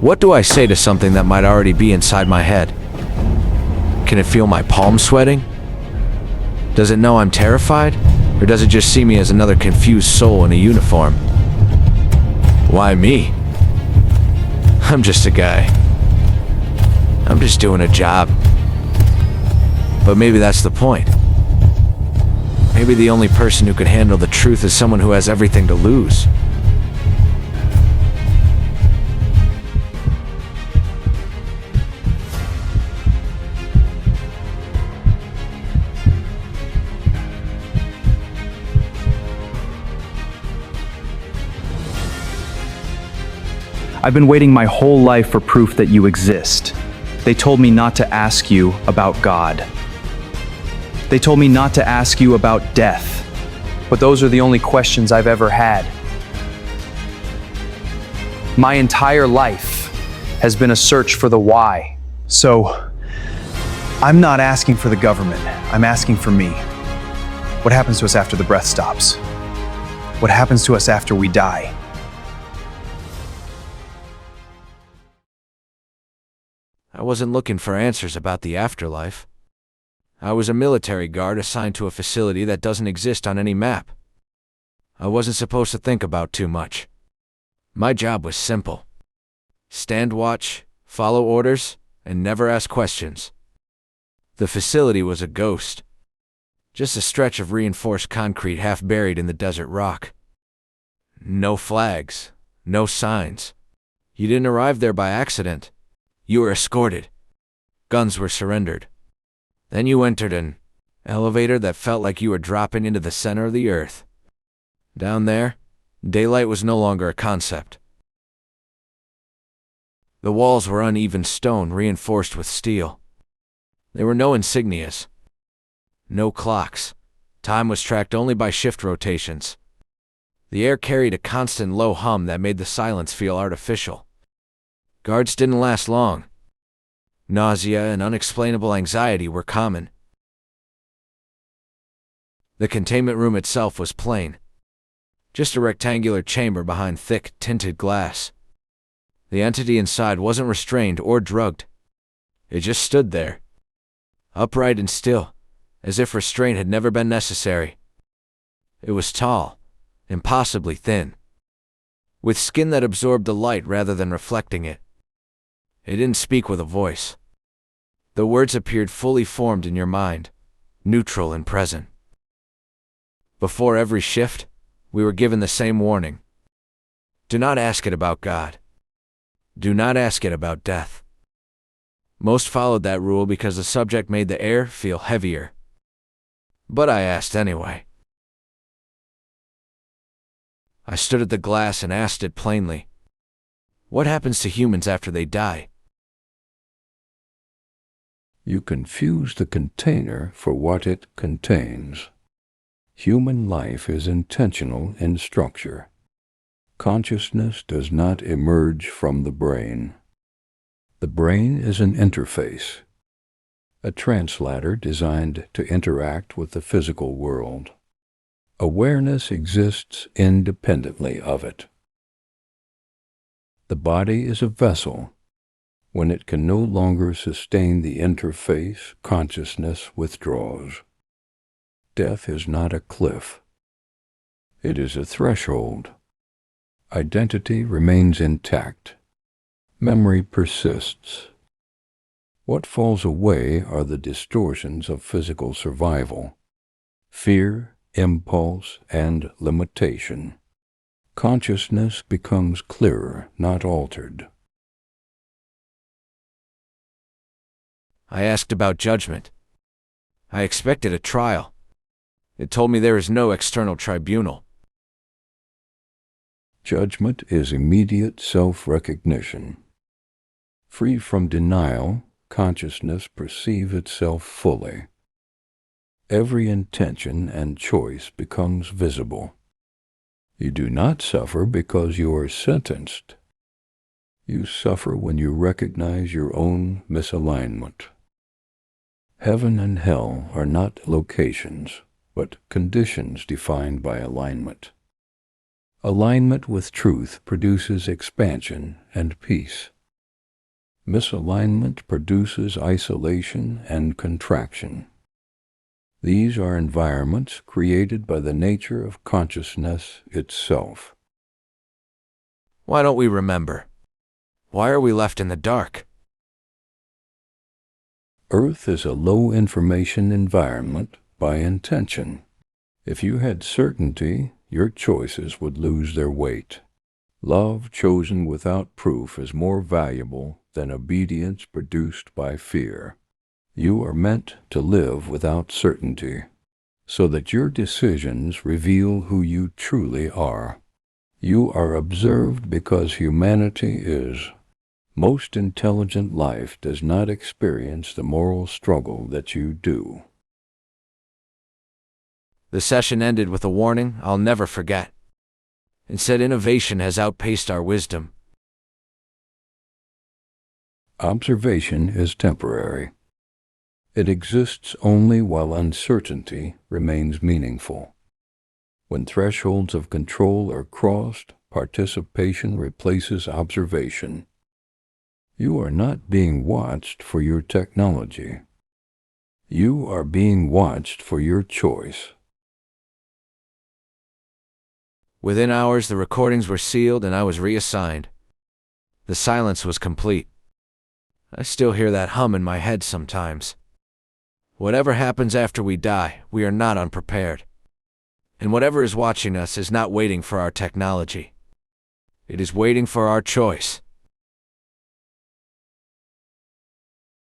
What do I say to something that might already be inside my head? Can it feel my palms sweating? Does it know I'm terrified? Or does it just see me as another confused soul in a uniform? Why me? I'm just a guy. I'm just doing a job. But maybe that's the point. Maybe the only person who could handle the truth is someone who has everything to lose. I've been waiting my whole life for proof that you exist. They told me not to ask you about God. They told me not to ask you about death. But those are the only questions I've ever had. My entire life has been a search for the why. So, I'm not asking for the government. I'm asking for me. What happens to us after the breath stops? What happens to us after we die? I wasn't looking for answers about the afterlife. I was a military guard assigned to a facility that doesn't exist on any map. I wasn't supposed to think about too much. My job was simple. Stand watch, follow orders, and never ask questions. The facility was a ghost. Just a stretch of reinforced concrete half buried in the desert rock. No flags, no signs. You didn't arrive there by accident. You were escorted. Guns were surrendered. Then you entered an elevator that felt like you were dropping into the center of the earth. Down there, daylight was no longer a concept. The walls were uneven stone reinforced with steel. There were no insignias. No clocks. Time was tracked only by shift rotations. The air carried a constant low hum that made the silence feel artificial. Guards didn't last long. Nausea and unexplainable anxiety were common. The containment room itself was plain. Just a rectangular chamber behind thick, tinted glass. The entity inside wasn't restrained or drugged. It just stood there, upright and still, as if restraint had never been necessary. It was tall, impossibly thin, with skin that absorbed the light rather than reflecting it. It didn't speak with a voice. The words appeared fully formed in your mind, neutral and present. Before every shift, we were given the same warning. Do not ask it about God. Do not ask it about death. Most followed that rule because the subject made the air feel heavier. But I asked anyway. I stood at the glass and asked it plainly. What happens to humans after they die? You confuse the container for what it contains. Human life is intentional in structure. Consciousness does not emerge from the brain. The brain is an interface, a translator designed to interact with the physical world. Awareness exists independently of it. The body is a vessel. When it can no longer sustain the interface, consciousness withdraws. Death is not a cliff. It is a threshold. Identity remains intact. Memory persists. What falls away are the distortions of physical survival: fear, impulse, and limitation. Consciousness becomes clearer, not altered. I asked about judgment. I expected a trial. It told me there is no external tribunal. Judgment is immediate self-recognition. Free from denial, consciousness perceives itself fully. Every intention and choice becomes visible. You do not suffer because you are sentenced. You suffer when you recognize your own misalignment. Heaven and hell are not locations, but conditions defined by alignment. Alignment with truth produces expansion and peace. Misalignment produces isolation and contraction. These are environments created by the nature of consciousness itself. Why don't we remember? Why are we left in the dark? Earth is a low-information environment by intention. If you had certainty, your choices would lose their weight. Love chosen without proof is more valuable than obedience produced by fear. You are meant to live without certainty, so that your decisions reveal who you truly are. You are observed because humanity is. Most intelligent life does not experience the moral struggle that you do. The session ended with a warning I'll never forget. It said innovation has outpaced our wisdom. Observation is temporary. It exists only while uncertainty remains meaningful. When thresholds of control are crossed, participation replaces observation. You are not being watched for your technology. You are being watched for your choice. Within hours, the recordings were sealed and I was reassigned. The silence was complete. I still hear that hum in my head sometimes. Whatever happens after we die, we are not unprepared. And whatever is watching us is not waiting for our technology. It is waiting for our choice.